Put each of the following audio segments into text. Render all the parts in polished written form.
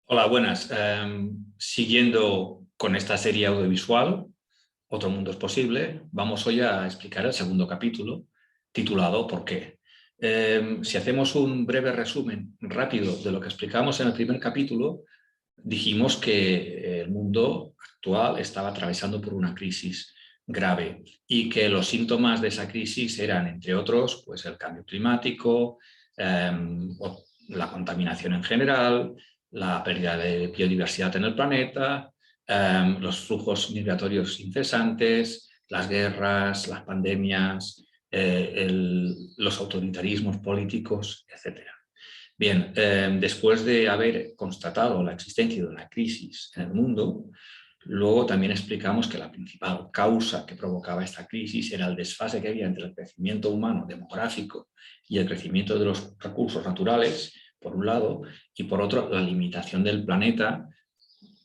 Hola, buenas. Siguiendo con esta serie audiovisual, Otro mundo es posible, vamos hoy a explicar el segundo capítulo, titulado ¿Por qué? Si hacemos un breve resumen rápido de lo que explicamos en el primer capítulo, dijimos que el mundo actual estaba atravesando por una crisis grave y que los síntomas de esa crisis eran, entre otros, pues el cambio climático, la contaminación en general, la pérdida de biodiversidad en el planeta, los flujos migratorios incesantes, las guerras, las pandemias, los autoritarismos políticos, etc. Bien, después de haber constatado la existencia de una crisis en el mundo, luego también explicamos que la principal causa que provocaba esta crisis era el desfase que había entre el crecimiento humano demográfico y el crecimiento de los recursos naturales, por un lado, y por otro, la limitación del planeta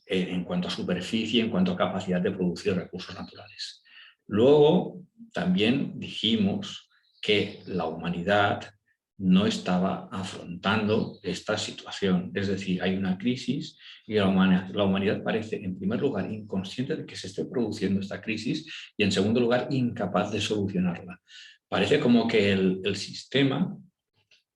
en cuanto a superficie, en cuanto a capacidad de producir recursos naturales. Luego también dijimos que la humanidad no estaba afrontando esta situación, es decir, hay una crisis y la humanidad parece, en primer lugar, inconsciente de que se esté produciendo esta crisis y, en segundo lugar, incapaz de solucionarla. Parece como que el sistema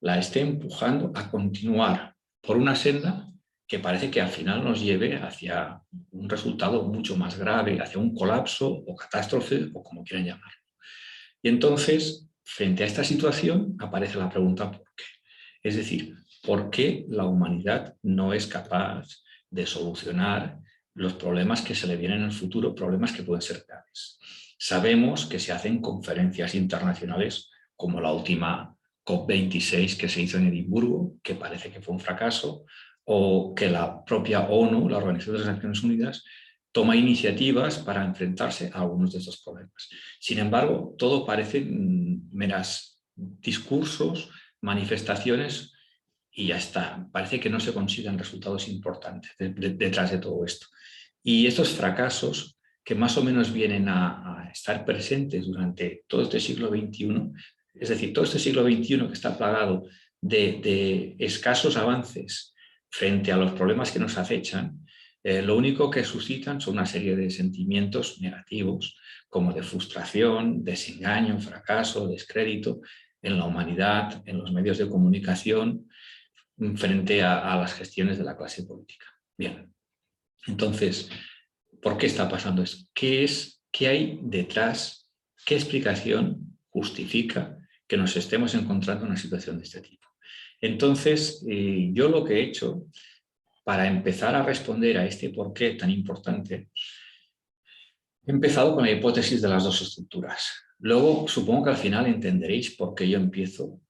la esté empujando a continuar por una senda que parece que al final nos lleve hacia un resultado mucho más grave, hacia un colapso o catástrofe, o como quieran llamarlo. Y entonces, frente a esta situación, aparece la pregunta ¿por qué? Es decir, ¿por qué la humanidad no es capaz de solucionar los problemas que se le vienen en el futuro, problemas que pueden ser graves? Sabemos que se hacen conferencias internacionales como la última COP26 que se hizo en Edimburgo, que parece que fue un fracaso, o que la propia ONU, la Organización de las Naciones Unidas, toma iniciativas para enfrentarse a algunos de estos problemas. Sin embargo, todo parece meras discursos, manifestaciones y ya está. Parece que no se consiguen resultados importantes detrás de todo esto. Y estos fracasos, que más o menos vienen a estar presentes durante todo este siglo XXI, es decir, todo este siglo XXI que está plagado de escasos avances frente a los problemas que nos acechan, lo único que suscitan son una serie de sentimientos negativos, como de frustración, desengaño, fracaso, descrédito en la humanidad, en los medios de comunicación, frente a las gestiones de la clase política. Bien, entonces, ¿por qué está pasando esto? ¿Qué hay detrás? ¿Qué explicación justifica que nos estemos encontrando en una situación de este tipo? Entonces, yo lo que he hecho para empezar a responder a este por qué tan importante, he empezado con la hipótesis de las dos estructuras. Luego, supongo que al final entenderéis por qué yo empiezo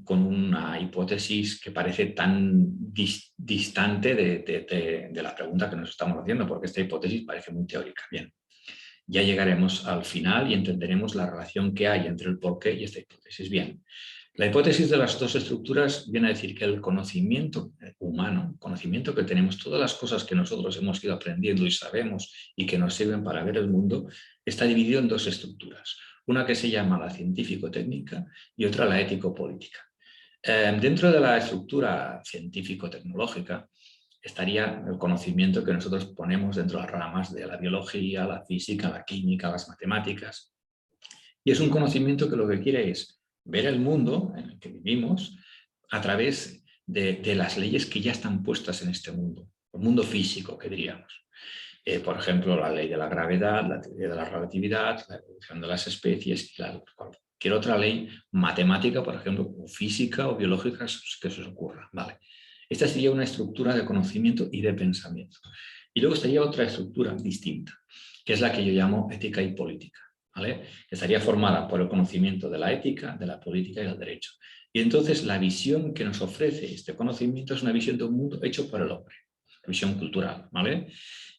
con una hipótesis que parece tan distante de la pregunta que nos estamos haciendo, porque esta hipótesis parece muy teórica. Bien, ya llegaremos al final y entenderemos la relación que hay entre el porqué y esta hipótesis. Bien, la hipótesis de las dos estructuras viene a decir que el conocimiento humano, conocimiento que tenemos, todas las cosas que nosotros hemos ido aprendiendo y sabemos y que nos sirven para ver el mundo, está dividido en dos estructuras. Una que se llama la científico-técnica y otra la ético-política. Dentro de la estructura científico-tecnológica estaría el conocimiento que nosotros ponemos dentro de las ramas de la biología, la física, la química, las matemáticas. Y es un conocimiento que lo que quiere es ver el mundo en el que vivimos a través de las leyes que ya están puestas en este mundo, el mundo físico, que diríamos. Por ejemplo, la ley de la gravedad, la teoría de la relatividad, la evolución de las especies y cualquier otra ley matemática, por ejemplo, o física o biológica que se os ocurra. Vale. Esta sería una estructura de conocimiento y de pensamiento. Y luego estaría otra estructura distinta, que es la que yo llamo ética y política, ¿vale? Que estaría formada por el conocimiento de la ética, de la política y del derecho. Y entonces la visión que nos ofrece este conocimiento es una visión de un mundo hecho por el hombre, visión cultural, ¿vale?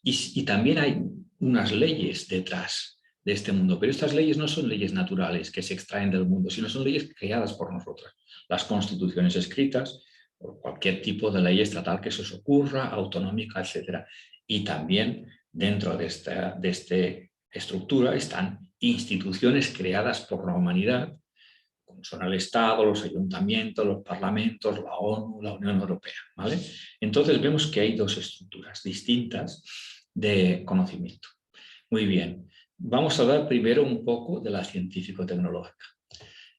Y también hay unas leyes detrás de este mundo, pero estas leyes no son leyes naturales que se extraen del mundo, sino son leyes creadas por nosotras. Las constituciones escritas, por cualquier tipo de ley estatal que se os ocurra, autonómica, etc. Y también dentro de esta estructura están instituciones creadas por la humanidad, son el Estado, los ayuntamientos, los parlamentos, la ONU, la Unión Europea, ¿vale? Entonces vemos que hay dos estructuras distintas de conocimiento. Muy bien, vamos a hablar primero un poco de la científico-tecnológica.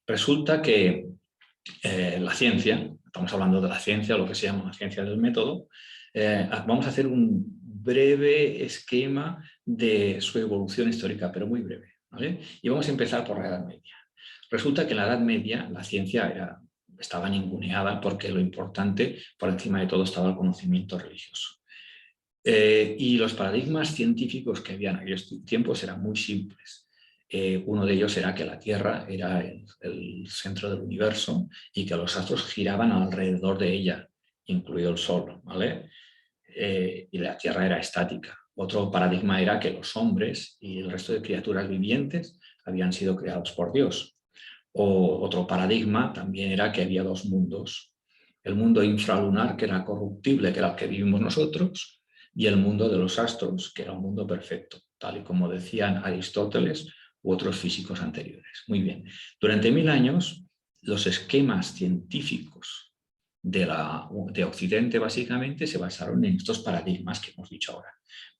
Resulta que la ciencia, estamos hablando de la ciencia, lo que se llama la ciencia del método, vamos a hacer un breve esquema de su evolución histórica, pero muy breve, ¿vale? Y vamos a empezar por la Edad Media. Resulta que en la Edad Media la ciencia estaba ninguneada porque lo importante, por encima de todo, estaba el conocimiento religioso. Y los paradigmas científicos que había en aquellos tiempos eran muy simples. Uno de ellos era que la Tierra era el centro del universo y que los astros giraban alrededor de ella, incluido el Sol, ¿vale? Y la Tierra era estática. Otro paradigma era que los hombres y el resto de criaturas vivientes habían sido creados por Dios. Otro paradigma también era que había dos mundos. El mundo infralunar, que era corruptible, que era el que vivimos nosotros, y el mundo de los astros, que era un mundo perfecto, tal y como decían Aristóteles u otros físicos anteriores. Muy bien. Durante 1000 años, los esquemas científicos de Occidente, básicamente, se basaron en estos paradigmas que hemos dicho ahora.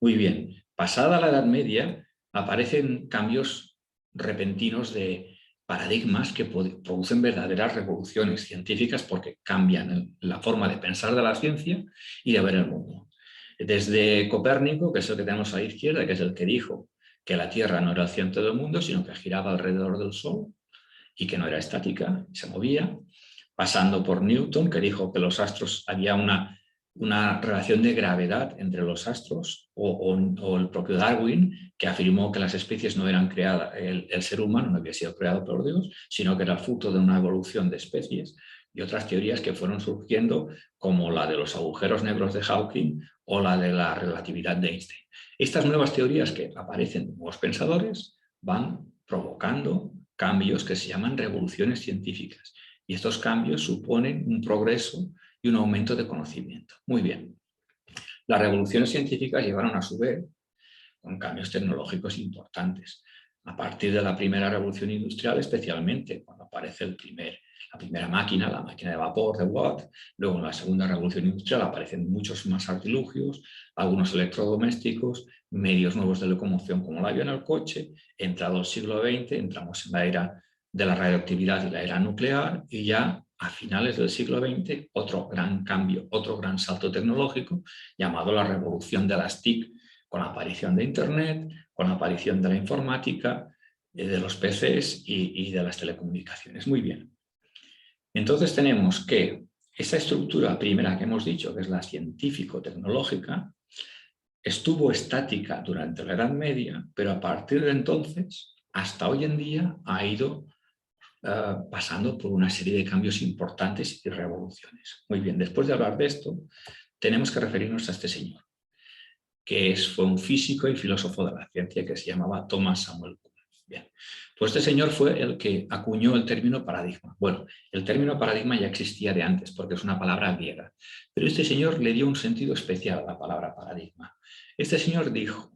Muy bien. Pasada la Edad Media, aparecen cambios repentinos de paradigmas que producen verdaderas revoluciones científicas porque cambian la forma de pensar de la ciencia y de ver el mundo. Desde Copérnico, que es el que tenemos a la izquierda, que es el que dijo que la Tierra no era el centro del mundo, sino que giraba alrededor del Sol y que no era estática, se movía, pasando por Newton, que dijo que los astros había una relación de gravedad entre los astros, o el propio Darwin, que afirmó que las especies no eran creadas, el ser humano no había sido creado por Dios, sino que era fruto de una evolución de especies, y otras teorías que fueron surgiendo, como la de los agujeros negros de Hawking o la de la relatividad de Einstein. Estas nuevas teorías que aparecen de nuevos pensadores van provocando cambios que se llaman revoluciones científicas. Y estos cambios suponen un progreso y un aumento de conocimiento. Muy bien. Las revoluciones científicas llevaron a su vez con cambios tecnológicos importantes. A partir de la primera revolución industrial, especialmente cuando aparece la primera máquina, la máquina de vapor de Watt, luego en la segunda revolución industrial aparecen muchos más artilugios, algunos electrodomésticos, medios nuevos de locomoción como el avión, el coche. Entrado el siglo XX, entramos en la era de la radioactividad y la era nuclear, y ya a finales del siglo XX otro gran cambio, otro gran salto tecnológico llamado la revolución de las TIC, con la aparición de Internet, con la aparición de la informática, de los PCs y de las telecomunicaciones. Muy bien. Entonces tenemos que esa estructura primera que hemos dicho, que es la científico-tecnológica, estuvo estática durante la Edad Media, pero a partir de entonces, hasta hoy en día, ha ido pasando por una serie de cambios importantes y revoluciones. Muy bien, después de hablar de esto, tenemos que referirnos a este señor, que fue un físico y filósofo de la ciencia que se llamaba Thomas Samuel Kuhn. Bien, pues este señor fue el que acuñó el término paradigma. Bueno, el término paradigma ya existía de antes porque es una palabra griega, pero este señor le dio un sentido especial a la palabra paradigma. Este señor dijo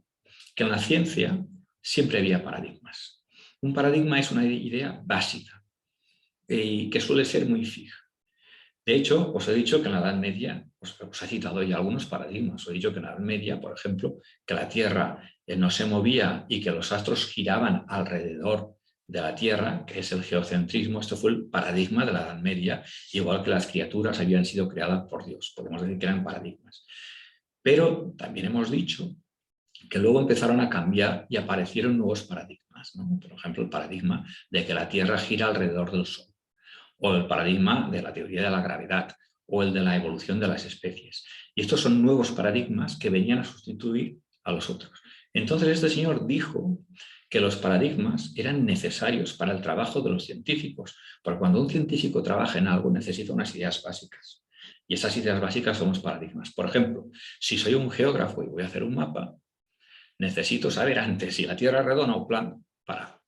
que en la ciencia siempre había paradigmas. Un paradigma es una idea básica y que suele ser muy fija. De hecho, os he dicho que en la Edad Media, os he citado ya algunos paradigmas. Os he dicho que en la Edad Media, por ejemplo, que la Tierra no se movía y que los astros giraban alrededor de la Tierra, que es el geocentrismo. Esto fue el paradigma de la Edad Media, igual que las criaturas habían sido creadas por Dios. Podemos decir que eran paradigmas. Pero también hemos dicho que luego empezaron a cambiar y aparecieron nuevos paradigmas, ¿no? Por ejemplo, el paradigma de que la Tierra gira alrededor del Sol, o el paradigma de la teoría de la gravedad, o el de la evolución de las especies. Y estos son nuevos paradigmas que venían a sustituir a los otros. Entonces este señor dijo que los paradigmas eran necesarios para el trabajo de los científicos, porque cuando un científico trabaja en algo necesita unas ideas básicas. Y esas ideas básicas son los paradigmas. Por ejemplo, si soy un geógrafo y voy a hacer un mapa, necesito saber antes si la Tierra es redonda o plana para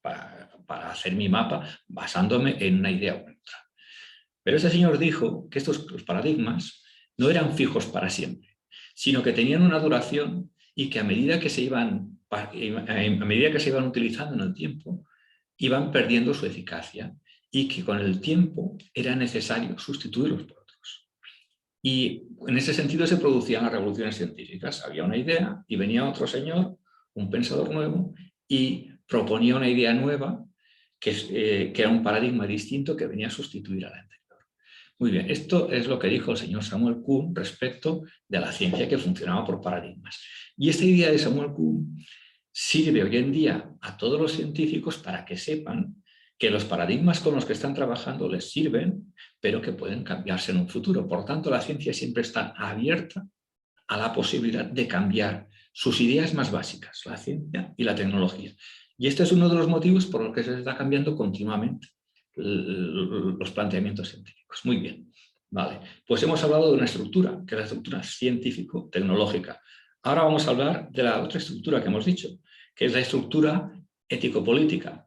hacer mi mapa basándome en una idea u otra. Pero ese señor dijo que estos paradigmas no eran fijos para siempre, sino que tenían una duración y que a medida que se iban utilizando en el tiempo, iban perdiendo su eficacia y que con el tiempo era necesario sustituirlos por otros. Y en ese sentido se producían las revoluciones científicas. Había una idea y venía otro señor, un pensador nuevo, y proponía una idea nueva que era un paradigma distinto que venía a sustituir a la anterior. Muy bien, esto es lo que dijo el señor Samuel Kuhn respecto de la ciencia que funcionaba por paradigmas. Y esta idea de Samuel Kuhn sirve hoy en día a todos los científicos para que sepan que los paradigmas con los que están trabajando les sirven, pero que pueden cambiarse en un futuro. Por tanto, la ciencia siempre está abierta a la posibilidad de cambiar sus ideas más básicas, la ciencia y la tecnología. Y este es uno de los motivos por los que se está cambiando continuamente los planteamientos científicos. Muy bien. Vale. Pues hemos hablado de una estructura, que es la estructura científico-tecnológica. Ahora vamos a hablar de la otra estructura que hemos dicho, que es la estructura ético-política.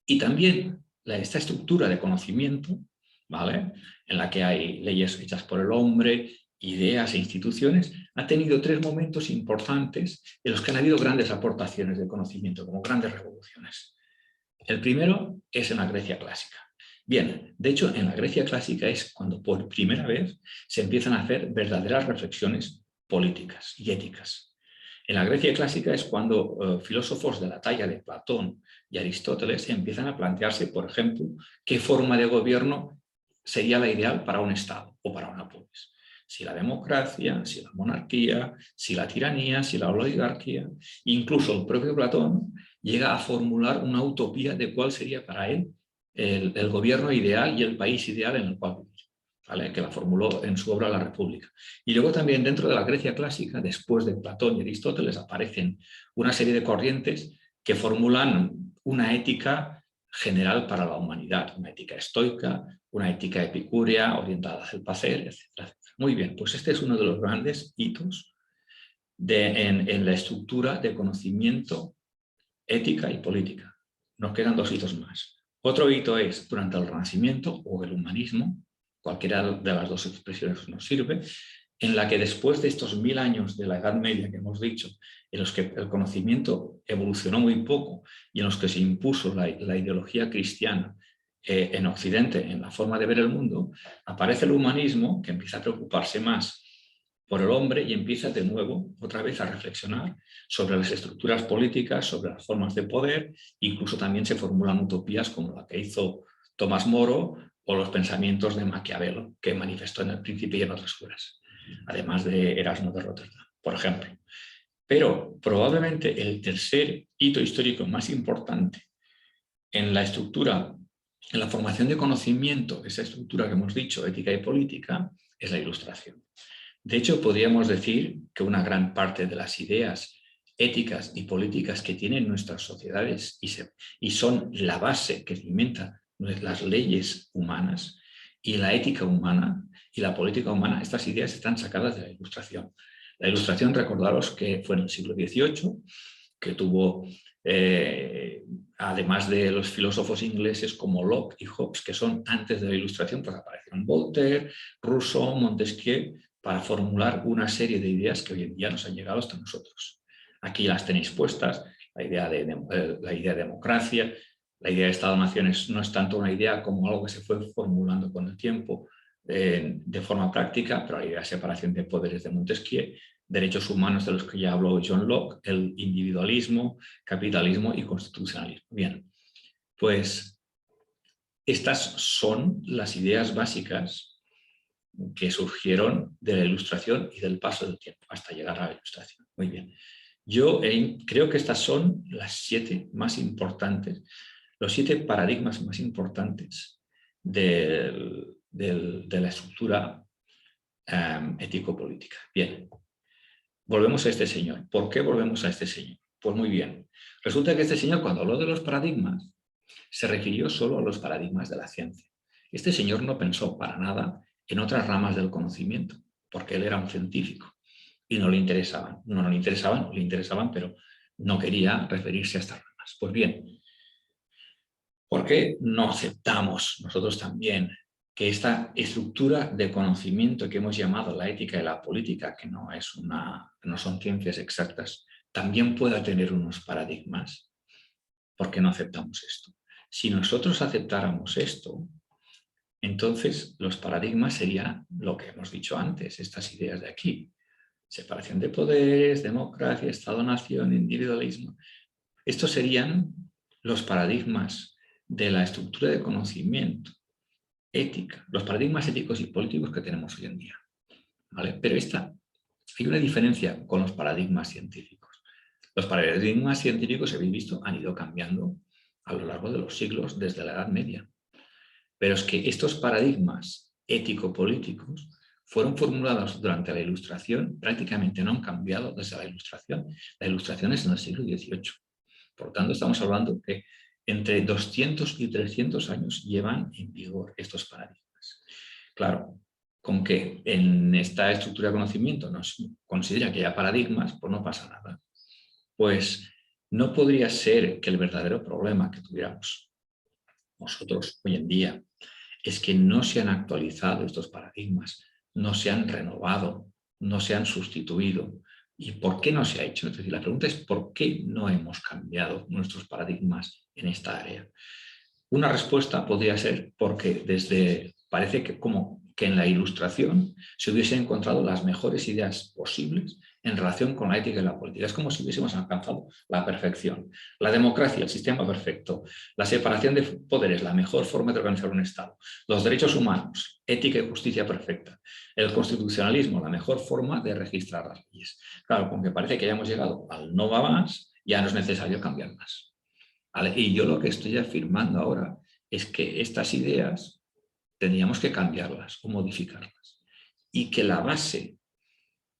Y también esta estructura de conocimiento, ¿vale?, en la que hay leyes hechas por el hombre, ideas e instituciones, ha tenido tres momentos importantes en los que han habido grandes aportaciones de conocimiento, como grandes revoluciones. El primero es en la Grecia clásica. Bien, de hecho, en la Grecia clásica es cuando por primera vez se empiezan a hacer verdaderas reflexiones políticas y éticas. En la Grecia clásica es cuando filósofos de la talla de Platón y Aristóteles empiezan a plantearse, por ejemplo, qué forma de gobierno sería la ideal para un Estado o para una polis. Si la democracia, si la monarquía, si la tiranía, si la oligarquía. Incluso el propio Platón llega a formular una utopía de cuál sería para él el gobierno ideal y el país ideal en el cual vivir, ¿vale?, que la formuló en su obra La República. Y luego también dentro de la Grecia clásica, después de Platón y Aristóteles, aparecen una serie de corrientes que formulan una ética general para la humanidad, una ética estoica, una ética epicúrea orientada hacia el placer, etc. Muy bien, pues este es uno de los grandes hitos en la estructura de conocimiento, ética y política. Nos quedan dos hitos más. Otro hito es durante el Renacimiento o el humanismo, cualquiera de las dos expresiones nos sirve, en la que después de estos 1000 años de la Edad Media que hemos dicho, en los que el conocimiento evolucionó muy poco y en los que se impuso la ideología cristiana en Occidente, en la forma de ver el mundo, aparece el humanismo, que empieza a preocuparse más por el hombre y empieza de nuevo otra vez a reflexionar sobre las estructuras políticas, sobre las formas de poder. Incluso también se formulan utopías como la que hizo Tomás Moro o los pensamientos de Maquiavelo, que manifestó en El Príncipe y en otras obras, además de Erasmo de Rotterdam, por ejemplo. Pero probablemente el tercer hito histórico más importante en la estructura, en la formación de conocimiento, esa estructura que hemos dicho, ética y política, es la Ilustración. De hecho, podríamos decir que una gran parte de las ideas éticas y políticas que tienen nuestras sociedades y son la base que alimenta las leyes humanas y la ética humana y la política humana, estas ideas están sacadas de la Ilustración. La Ilustración, recordaros que fue en el siglo XVIII, que tuvo, además de los filósofos ingleses como Locke y Hobbes, que son antes de la Ilustración, pues aparecieron Voltaire, Rousseau, Montesquieu, para formular una serie de ideas que hoy en día nos han llegado hasta nosotros. Aquí las tenéis puestas, la idea de democracia, la idea de Estado-Nación no es tanto una idea como algo que se fue formulando con el tiempo de forma práctica, pero la idea de separación de poderes de Montesquieu, derechos humanos de los que ya habló John Locke, el individualismo, capitalismo y constitucionalismo. Bien, pues estas son las ideas básicas que surgieron de la Ilustración y del paso del tiempo hasta llegar a la Ilustración. Muy bien. Yo creo que estas son las 7 más importantes, los 7 paradigmas más importantes de la estructura ético-política. Bien, volvemos a este señor. ¿Por qué volvemos a este señor? Pues muy bien. Resulta que este señor, cuando habló de los paradigmas, se refirió solo a los paradigmas de la ciencia. Este señor no pensó para nada en otras ramas del conocimiento, porque él era un científico y no le interesaban. No le interesaban, pero no quería referirse a estas ramas. Pues bien, ¿por qué no aceptamos nosotros también que esta estructura de conocimiento que hemos llamado la ética y la política, que no son ciencias exactas, también pueda tener unos paradigmas? ¿Por qué no aceptamos esto? Si nosotros aceptáramos esto, entonces los paradigmas serían lo que hemos dicho antes, estas ideas de aquí. Separación de poderes, democracia, Estado-nación, individualismo. Estos serían los paradigmas de la estructura de conocimiento, ética, los paradigmas éticos y políticos que tenemos hoy en día, ¿vale? Pero hay una diferencia con los paradigmas científicos. Los paradigmas científicos, habéis visto, han ido cambiando a lo largo de los siglos desde la Edad Media. Pero es que estos paradigmas ético-políticos fueron formulados durante la Ilustración, prácticamente no han cambiado desde la Ilustración. La Ilustración es en el siglo XVIII. Por tanto, estamos hablando que entre 200 y 300 años llevan en vigor estos paradigmas. Claro, con que en esta estructura de conocimiento nos considera que haya paradigmas, pues no pasa nada. Pues no podría ser que el verdadero problema que tuviéramos nosotros hoy en día es que no se han actualizado estos paradigmas, no se han renovado, no se han sustituido. ¿Y por qué no se ha hecho? Es decir, la pregunta es ¿por qué no hemos cambiado nuestros paradigmas en esta área? Una respuesta podría ser porque parece que como que en la Ilustración se hubiesen encontrado las mejores ideas posibles en relación con la ética y la política. Es como si hubiésemos alcanzado la perfección. La democracia, el sistema perfecto. La separación de poderes, la mejor forma de organizar un Estado. Los derechos humanos, ética y justicia perfecta. El constitucionalismo, la mejor forma de registrar las leyes. Claro, con que parece que ya hemos llegado al no va más, ya no es necesario cambiar más. ¿Vale? Y yo lo que estoy afirmando ahora es que estas ideas tendríamos que cambiarlas o modificarlas. Y que la base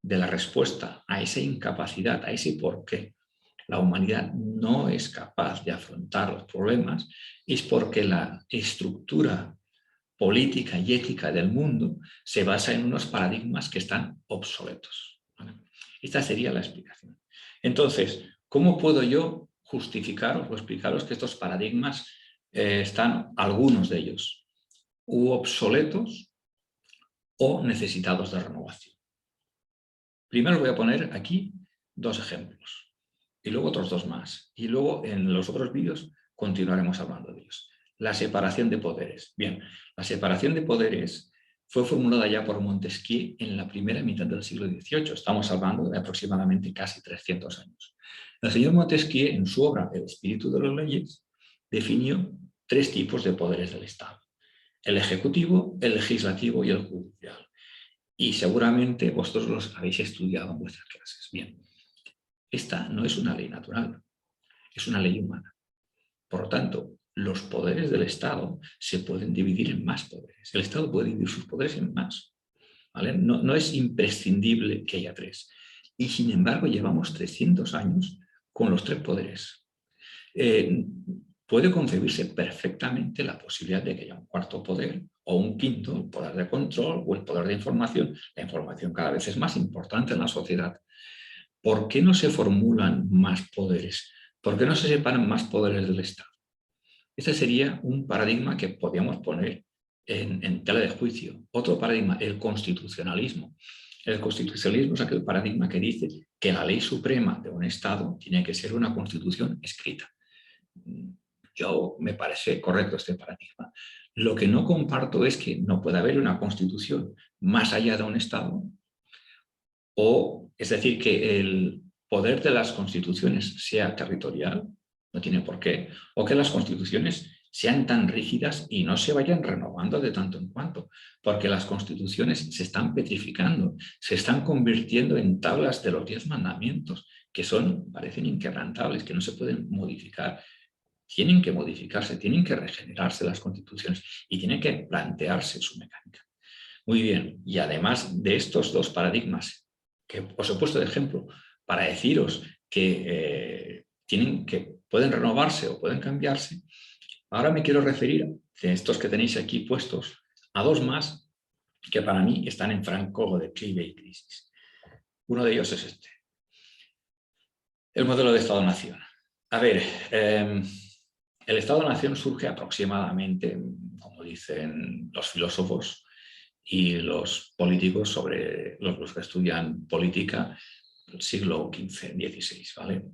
de la respuesta a esa incapacidad, a ese por qué la humanidad no es capaz de afrontar los problemas, es porque la estructura política y ética del mundo se basa en unos paradigmas que están obsoletos. ¿Vale? Esta sería la explicación. Entonces, ¿cómo puedo yo justificaros o explicaros que estos paradigmas están, algunos de ellos, u obsoletos o necesitados de renovación? Primero voy a poner aquí dos ejemplos y luego otros dos más. Y luego en los otros vídeos continuaremos hablando de ellos. La separación de poderes. Bien, la separación de poderes fue formulada ya por Montesquieu en la primera mitad del siglo XVIII. Estamos hablando de aproximadamente casi 300 años. El señor Montesquieu, en su obra El espíritu de las leyes, definió tres tipos de poderes del Estado: el ejecutivo, el legislativo y el judicial. Y seguramente vosotros los habéis estudiado en vuestras clases. Bien, esta no es una ley natural, es una ley humana. Por lo tanto, los poderes del Estado se pueden dividir en más poderes. El Estado puede dividir sus poderes en más, ¿vale? No es imprescindible que haya tres. Y sin embargo, llevamos 300 años con los tres poderes. Puede concebirse perfectamente la posibilidad de que haya un cuarto poder o un quinto, el poder de control o el poder de información. La información cada vez es más importante en la sociedad. ¿Por qué no se formulan más poderes? ¿Por qué no se separan más poderes del Estado? Este sería un paradigma que podríamos poner en tela de juicio. Otro paradigma, el constitucionalismo. El constitucionalismo es aquel paradigma que dice que la ley suprema de un Estado tiene que ser una constitución escrita. Yo me parece correcto este paradigma. Lo que no comparto es que no puede haber una constitución más allá de un Estado, o es decir, que el poder de las constituciones sea territorial, no tiene por qué, o que las constituciones sean tan rígidas y no se vayan renovando de tanto en cuanto, porque las constituciones se están petrificando, se están convirtiendo en tablas de los 10 mandamientos, que parecen inquebrantables, que no se pueden modificar. Tienen que modificarse, tienen que regenerarse las constituciones y tienen que plantearse su mecánica. Muy bien, y además de estos dos paradigmas que os he puesto de ejemplo para deciros que pueden renovarse o pueden cambiarse, ahora me quiero referir de estos que tenéis aquí puestos a dos más que para mí están en franco declive y crisis. Uno de ellos es este: el modelo de Estado-Nación. A ver, el Estado-Nación surge aproximadamente, como dicen los filósofos y los políticos, sobre los que estudian política, del siglo XV, XVI, ¿vale?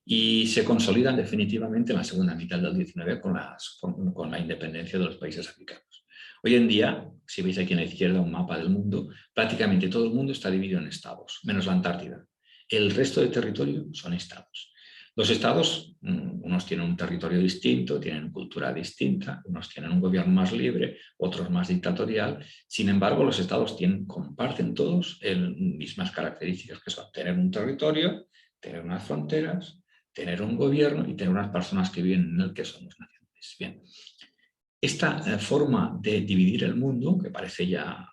y se consolidan definitivamente en la segunda mitad del XIX con la independencia de los países africanos. Hoy en día, si veis aquí a la izquierda un mapa del mundo, prácticamente todo el mundo está dividido en estados, menos la Antártida. El resto de territorio son estados. Los estados, unos tienen un territorio distinto, tienen cultura distinta, unos tienen un gobierno más libre, otros más dictatorial. Sin embargo, los estados comparten todos mismas características, que son tener un territorio, tener unas fronteras, tener un gobierno y tener unas personas que viven en el que somos nacionales. Bien. Esta forma de dividir el mundo, que parece ya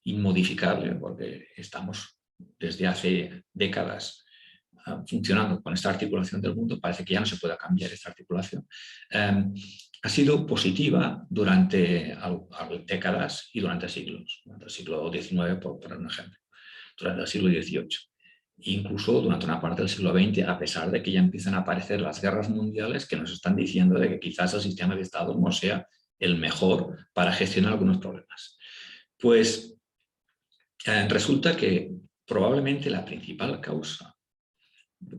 inmodificable, porque estamos desde hace décadas funcionando con esta articulación del mundo, parece que ya no se puede cambiar esta articulación, ha sido positiva durante décadas y durante siglos. Durante el siglo XIX, por poner un ejemplo, durante el siglo XVIII. Incluso durante una parte del siglo XX, a pesar de que ya empiezan a aparecer las guerras mundiales que nos están diciendo de que quizás el sistema de Estado no sea el mejor para gestionar algunos problemas. Pues resulta que probablemente la principal causa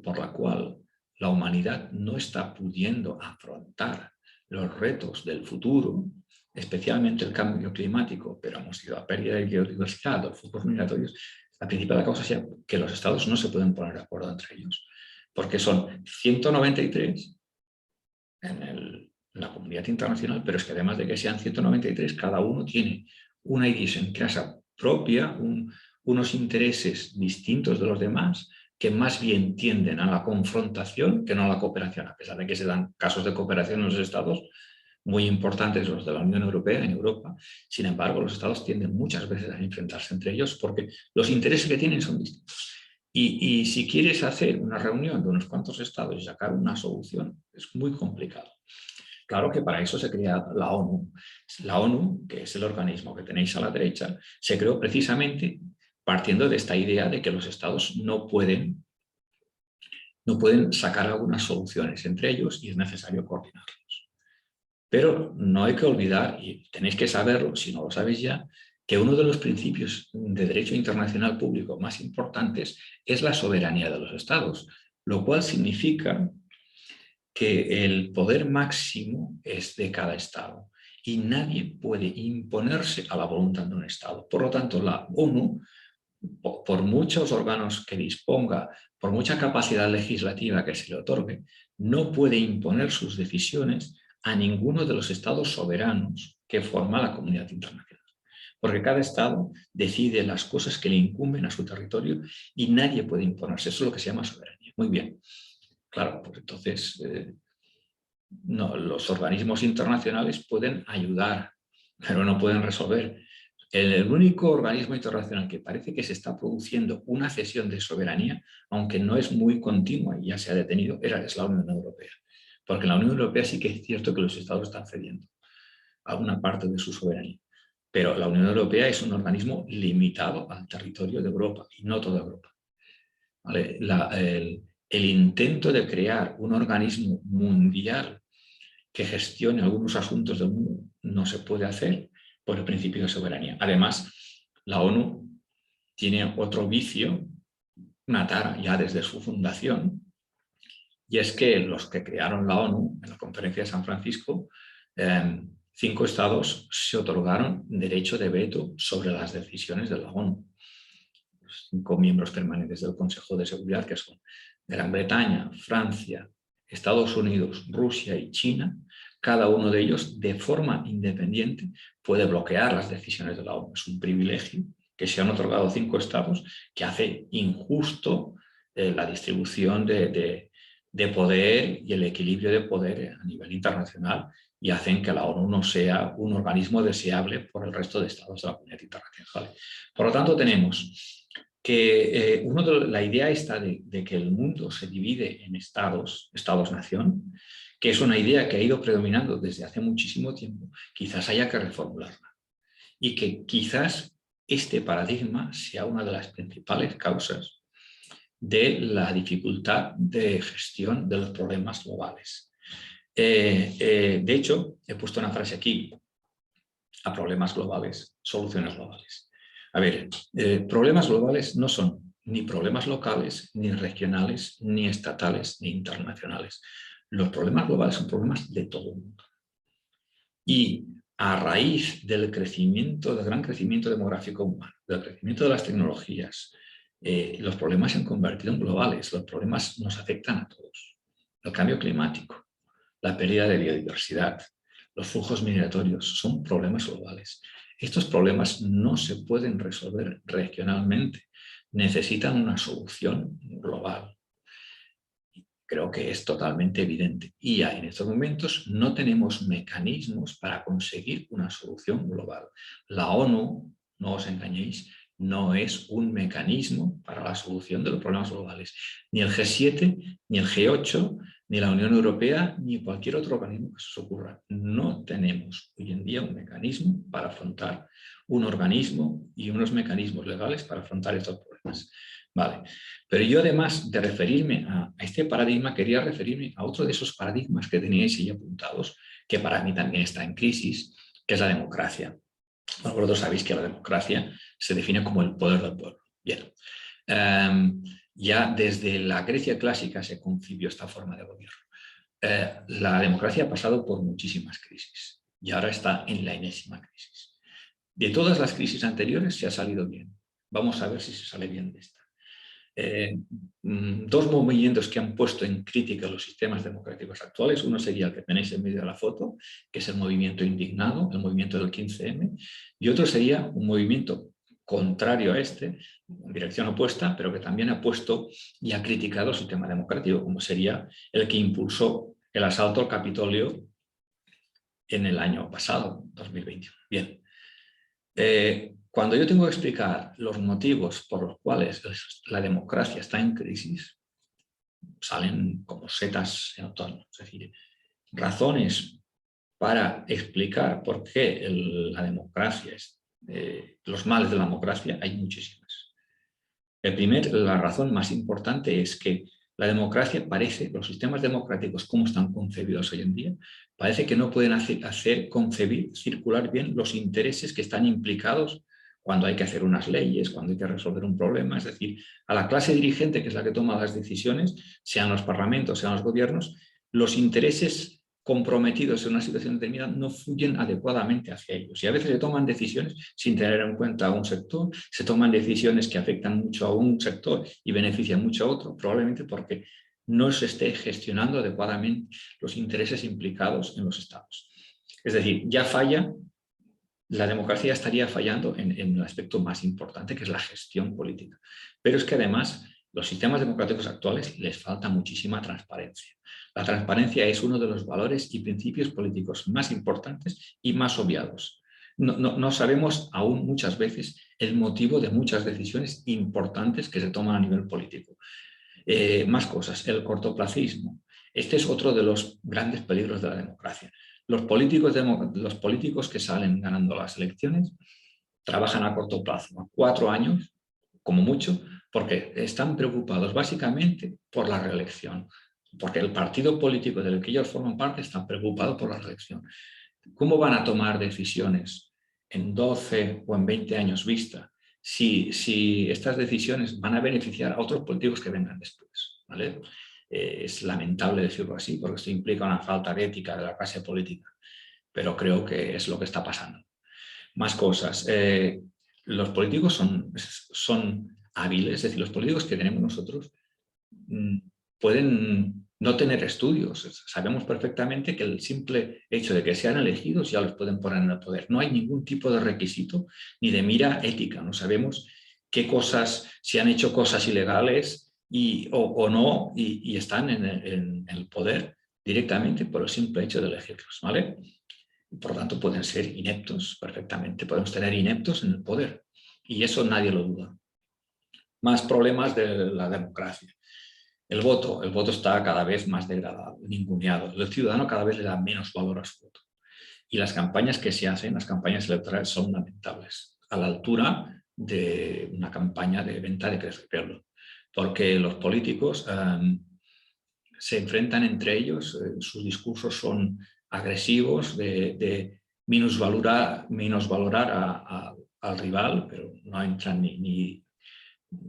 por la cual la humanidad no está pudiendo afrontar los retos del futuro, especialmente el cambio climático, pero hemos ido a pérdida de biodiversidad, los flujos migratorios, la principal causa es que los estados no se pueden poner de acuerdo entre ellos, porque son 193 en la comunidad internacional, pero es que además de que sean 193, cada uno tiene una idiosincrasia propia, unos intereses distintos de los demás, que más bien tienden a la confrontación que no a la cooperación, a pesar de que se dan casos de cooperación en los estados muy importantes, los de la Unión Europea, en Europa. Sin embargo, los estados tienden muchas veces a enfrentarse entre ellos porque los intereses que tienen son distintos. Y si quieres hacer una reunión de unos cuantos estados y sacar una solución, es muy complicado. Claro que para eso se crea la ONU. La ONU, que es el organismo que tenéis a la derecha, se creó precisamente partiendo de esta idea de que los estados no pueden sacar algunas soluciones entre ellos y es necesario coordinarlos. Pero no hay que olvidar, y tenéis que saberlo, si no lo sabéis ya, que uno de los principios de derecho internacional público más importantes es la soberanía de los estados, lo cual significa que el poder máximo es de cada estado y nadie puede imponerse a la voluntad de un estado. Por lo tanto, la ONU, por muchos órganos que disponga, por mucha capacidad legislativa que se le otorgue, no puede imponer sus decisiones a ninguno de los estados soberanos que forma la comunidad internacional. Porque cada estado decide las cosas que le incumben a su territorio y nadie puede imponerse. Eso es lo que se llama soberanía. Muy bien. Claro, pues entonces no, los organismos internacionales pueden ayudar, pero no pueden resolver. El único organismo internacional que parece que se está produciendo una cesión de soberanía, aunque no es muy continua y ya se ha detenido, es la Unión Europea. Porque en la Unión Europea sí que es cierto que los estados están cediendo a una parte de su soberanía. Pero la Unión Europea es un organismo limitado al territorio de Europa y no toda Europa. ¿Vale? El intento de crear un organismo mundial que gestione algunos asuntos del mundo no se puede hacer por el principio de soberanía. Además, la ONU tiene otro vicio, una tara ya desde su fundación, y es que los que crearon la ONU, en la Conferencia de San Francisco, 5 estados se otorgaron derecho de veto sobre las decisiones de la ONU. Los 5 miembros permanentes del Consejo de Seguridad, que son Gran Bretaña, Francia, Estados Unidos, Rusia y China, cada uno de ellos de forma independiente puede bloquear las decisiones de la ONU. Es un privilegio que se han otorgado 5 estados que hace injusto la distribución de poder y el equilibrio de poder a nivel internacional y hacen que la ONU no sea un organismo deseable por el resto de estados de la comunidad internacional. Por lo tanto, tenemos que la idea está de que el mundo se divide en estados-nación, que es una idea que ha ido predominando desde hace muchísimo tiempo, quizás haya que reformularla. Y que quizás este paradigma sea una de las principales causas de la dificultad de gestión de los problemas globales. De hecho, he puesto una frase aquí: a problemas globales, soluciones globales. A ver, problemas globales no son ni problemas locales, ni regionales, ni estatales, ni internacionales. Los problemas globales son problemas de todo el mundo. Y a raíz del crecimiento, del gran crecimiento demográfico humano, del crecimiento de las tecnologías, los problemas se han convertido en globales, los problemas nos afectan a todos. El cambio climático, la pérdida de biodiversidad, los flujos migratorios, son problemas globales. Estos problemas no se pueden resolver regionalmente, necesitan una solución global. Creo que es totalmente evidente. Y en estos momentos no tenemos mecanismos para conseguir una solución global. La ONU, no os engañéis, no es un mecanismo para la solución de los problemas globales. Ni el G7, ni el G8, ni la Unión Europea, ni cualquier otro organismo que se os ocurra. No tenemos hoy en día un mecanismo para afrontar, un organismo y unos mecanismos legales para afrontar estos problemas. Vale, pero yo además de referirme a este paradigma, quería referirme a otro de esos paradigmas que teníais ahí apuntados, que para mí también está en crisis, que es la democracia. Bueno, vosotros sabéis que la democracia se define como el poder del pueblo. Bien, ya desde la Grecia clásica se concibió esta forma de gobierno. La democracia ha pasado por muchísimas crisis y ahora está en la enésima crisis. De todas las crisis anteriores se ha salido bien. Vamos a ver si se sale bien de esta. Dos movimientos que han puesto en crítica los sistemas democráticos actuales. Uno sería el que tenéis en medio de la foto, que es el movimiento indignado, el movimiento del 15M, y otro sería un movimiento contrario a este, en dirección opuesta, pero que también ha puesto y ha criticado el sistema democrático, como sería el que impulsó el asalto al Capitolio en el año pasado, 2021. Bien. Cuando yo tengo que explicar los motivos por los cuales la democracia está en crisis, salen como setas en otoño. Es decir, razones para explicar por qué la democracia los males de la democracia hay muchísimas. La razón más importante es que la democracia parece, los sistemas democráticos como están concebidos hoy en día, parece que no pueden hacer concebir, circular bien los intereses que están implicados cuando hay que hacer unas leyes, cuando hay que resolver un problema. Es decir, a la clase dirigente, que es la que toma las decisiones, sean los parlamentos, sean los gobiernos, los intereses comprometidos en una situación determinada no fluyen adecuadamente hacia ellos. Y a veces se toman decisiones sin tener en cuenta a un sector, se toman decisiones que afectan mucho a un sector y benefician mucho a otro, probablemente porque no se esté gestionando adecuadamente los intereses implicados en los estados. Es decir, ya falla, la democracia estaría fallando en el aspecto más importante, que es la gestión política. Pero es que además los sistemas democráticos actuales les falta muchísima transparencia. La transparencia es uno de los valores y principios políticos más importantes y más obviados. No sabemos aún muchas veces el motivo de muchas decisiones importantes que se toman a nivel político. Más cosas, el cortoplacismo. Este es otro de los grandes peligros de la democracia. Los políticos que salen ganando las elecciones trabajan a corto plazo, a 4 años, como mucho, porque están preocupados básicamente por la reelección, porque el partido político del que ellos forman parte está preocupado por la reelección. ¿Cómo van a tomar decisiones en 12 o en 20 años vista si estas decisiones van a beneficiar a otros políticos que vengan después? ¿Vale? Es lamentable decirlo así, porque esto implica una falta de ética de la clase política, pero creo que es lo que está pasando. Más cosas. Los políticos son hábiles, es decir, los políticos que tenemos nosotros pueden no tener estudios. Sabemos perfectamente que el simple hecho de que sean elegidos ya los pueden poner en el poder. No hay ningún tipo de requisito ni de mira ética. No sabemos qué cosas, si han hecho cosas ilegales o no, y están en el poder directamente por el simple hecho de elegirlos, ¿vale? Por lo tanto, pueden ser ineptos perfectamente. Podemos tener ineptos en el poder y eso nadie lo duda. Más problemas de la democracia. El voto está cada vez más degradado, ninguneado. El ciudadano cada vez le da menos valor a su voto. Y las campañas que se hacen, las campañas electorales, son lamentables, a la altura de una campaña de venta de Crescerlo. Porque los políticos se enfrentan entre ellos, sus discursos son agresivos, de minusvalorar al rival, pero no entran ni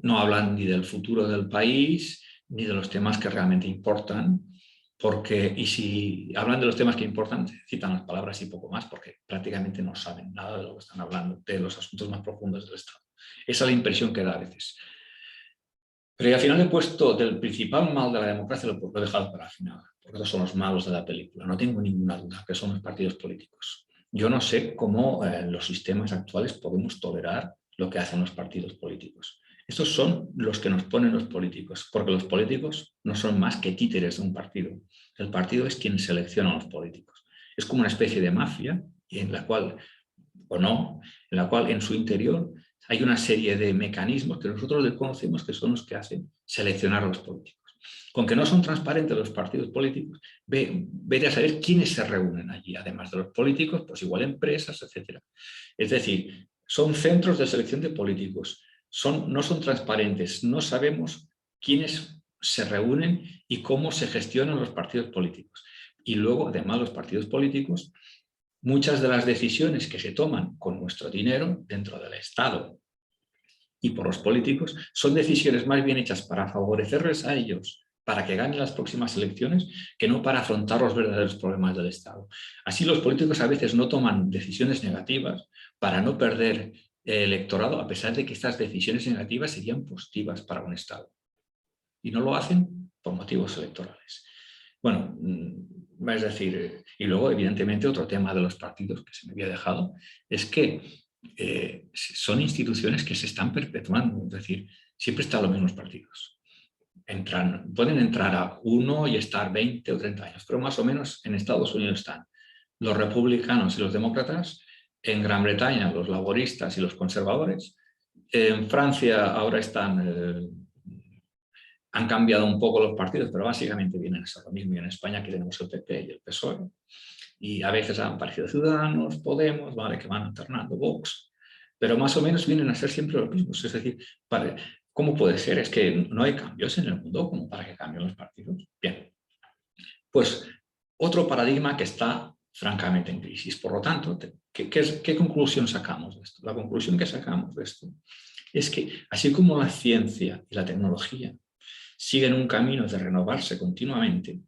no hablan ni del futuro del país, ni de los temas que realmente importan, y si hablan de los temas que importan, citan las palabras y poco más, porque prácticamente no saben nada de lo que están hablando, de los asuntos más profundos del Estado. Esa es la impresión que da a veces. Pero al final he puesto del principal mal de la democracia, lo he dejado para el final, porque estos son los malos de la película. No tengo ninguna duda que son los partidos políticos. Yo no sé cómo en los sistemas actuales podemos tolerar lo que hacen los partidos políticos. Estos son los que nos ponen los políticos, porque los políticos no son más que títeres de un partido. El partido es quien selecciona a los políticos. Es como una especie de mafia en la cual, o no, en la cual en su interior hay una serie de mecanismos que nosotros desconocemos que son los que hacen seleccionar a los políticos. Con que no son transparentes los partidos políticos, vete a saber quiénes se reúnen allí, además de los políticos, pues igual empresas, etc. Es decir, son centros de selección de políticos, no son transparentes, no sabemos quiénes se reúnen y cómo se gestionan los partidos políticos. Y luego, además, los partidos políticos, muchas de las decisiones que se toman con nuestro dinero dentro del Estado y por los políticos son decisiones más bien hechas para favorecerles a ellos, para que ganen las próximas elecciones, que no para afrontar los verdaderos problemas del Estado. Así los políticos a veces no toman decisiones negativas para no perder electorado, a pesar de que estas decisiones negativas serían positivas para un Estado. Y no lo hacen por motivos electorales. Bueno, es decir, y luego evidentemente otro tema de los partidos que se me había dejado es que son instituciones que se están perpetuando, es decir, siempre están los mismos partidos. Pueden entrar a uno y estar 20 o 30 años, pero más o menos en Estados Unidos están los republicanos y los demócratas, en Gran Bretaña los laboristas y los conservadores, en Francia ahora han cambiado un poco los partidos, pero básicamente vienen a ser lo mismo. Y en España que tenemos el PP y el PSOE. Y a veces han aparecido Ciudadanos, Podemos, ¿vale? Que van alternando, Vox. Pero más o menos vienen a ser siempre los mismos. Es decir, ¿cómo puede ser? Es que no hay cambios en el mundo como para que cambien los partidos. Bien, pues otro paradigma que está francamente en crisis. Por lo tanto, ¿qué conclusión sacamos de esto? La conclusión que sacamos de esto es que así como la ciencia y la tecnología siguen un camino de renovarse continuamente,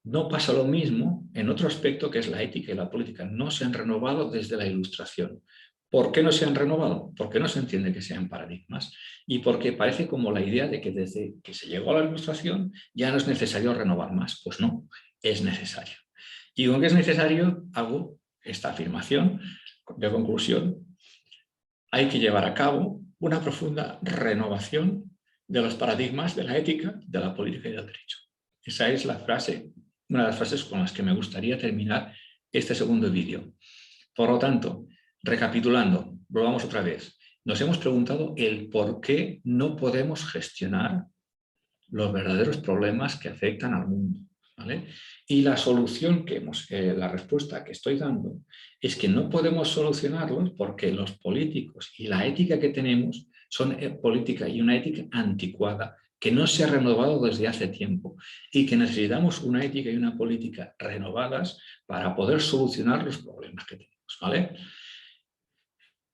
no pasa lo mismo en otro aspecto que es la ética y la política. No se han renovado desde la Ilustración. ¿Por qué no se han renovado? Porque no se entiende que sean paradigmas y porque parece como la idea de que desde que se llegó a la Ilustración ya no es necesario renovar más. Pues no, es necesario. Y con que es necesario, hago esta afirmación de conclusión. Hay que llevar a cabo una profunda renovación de los paradigmas de la ética, de la política y del derecho. Esa es la frase, una de las frases con las que me gustaría terminar este segundo vídeo. Por lo tanto, recapitulando, volvamos otra vez. Nos hemos preguntado el por qué no podemos gestionar los verdaderos problemas que afectan al mundo, ¿vale? Y la solución la respuesta que estoy dando es que no podemos solucionarlos porque los políticos y la ética que tenemos son política y una ética anticuada que no se ha renovado desde hace tiempo y que necesitamos una ética y una política renovadas para poder solucionar los problemas que tenemos, ¿vale?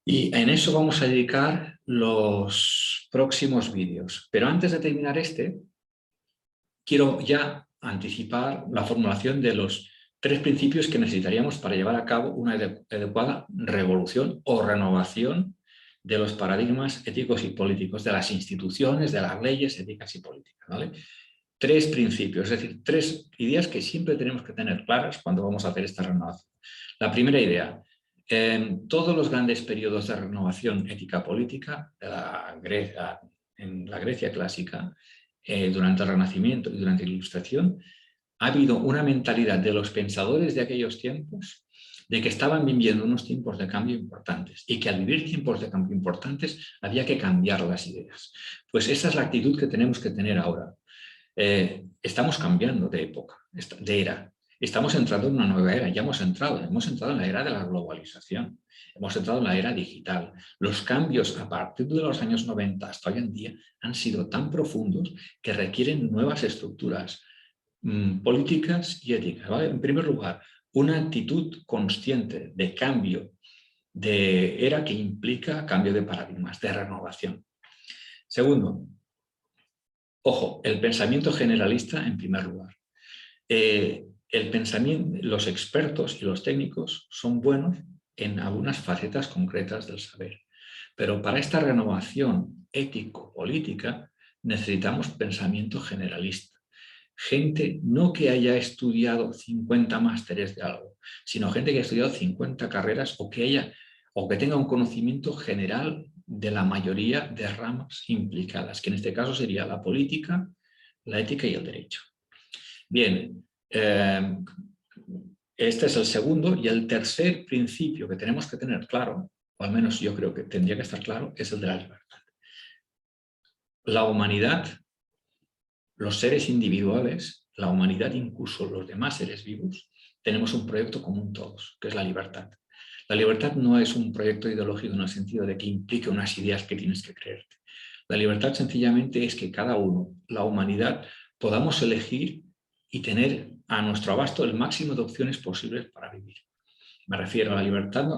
Y en eso vamos a dedicar los próximos vídeos. Pero antes de terminar quiero ya anticipar la formulación de los 3 principios que necesitaríamos para llevar a cabo una adecuada revolución o renovación de los paradigmas éticos y políticos, de las instituciones, de las leyes éticas y políticas, ¿vale? 3 principios, es decir, 3 ideas que siempre tenemos que tener claras cuando vamos a hacer esta renovación. La primera idea: en todos los grandes periodos de renovación ética-política en la Grecia clásica, durante el Renacimiento y durante la Ilustración, ha habido una mentalidad de los pensadores de aquellos tiempos de que estaban viviendo unos tiempos de cambio importantes y que al vivir tiempos de cambio importantes había que cambiar las ideas. Pues esa es la actitud que tenemos que tener ahora. Estamos cambiando de época, de era. Estamos entrando en una nueva era, ya hemos entrado en la era de la globalización, hemos entrado en la era digital. Los cambios a partir de los años 90 hasta hoy en día han sido tan profundos que requieren nuevas estructuras políticas y éticas, ¿vale? En primer lugar, una actitud consciente de cambio de era que implica cambio de paradigmas, de renovación. Segundo, ojo, el pensamiento generalista en primer lugar. Los expertos y los técnicos son buenos en algunas facetas concretas del saber, pero para esta renovación ético-política necesitamos pensamiento generalista. Gente no que haya estudiado 50 másteres de algo, sino gente que ha estudiado 50 carreras o que tenga un conocimiento general de la mayoría de ramas implicadas, que en este caso sería la política, la ética y el derecho. Bien, este es el segundo, y el tercer principio que tenemos que tener claro, o al menos yo creo que tendría que estar claro, es el de la libertad. La humanidad, los seres individuales, la humanidad, incluso los demás seres vivos, tenemos un proyecto común todos, que es la libertad. La libertad no es un proyecto ideológico en el sentido de que implique unas ideas que tienes que creerte. La libertad sencillamente es que cada uno, la humanidad, podamos elegir y tener a nuestro abasto el máximo de opciones posibles para vivir. Me refiero a la libertad.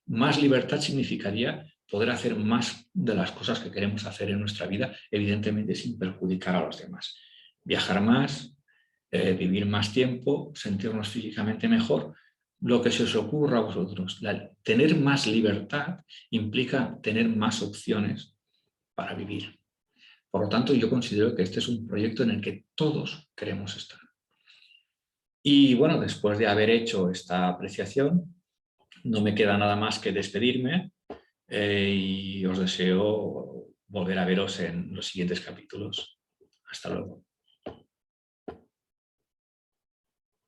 Más libertad significaría poder hacer más de las cosas que queremos hacer en nuestra vida, evidentemente sin perjudicar a los demás. Viajar más, vivir más tiempo, sentirnos físicamente mejor, lo que se os ocurra a vosotros. Tener más libertad implica tener más opciones para vivir. Por lo tanto, yo considero que este es un proyecto en el que todos queremos estar. Y bueno, después de haber hecho esta apreciación, no me queda nada más que despedirme y os deseo volver a veros en los siguientes capítulos. Hasta luego.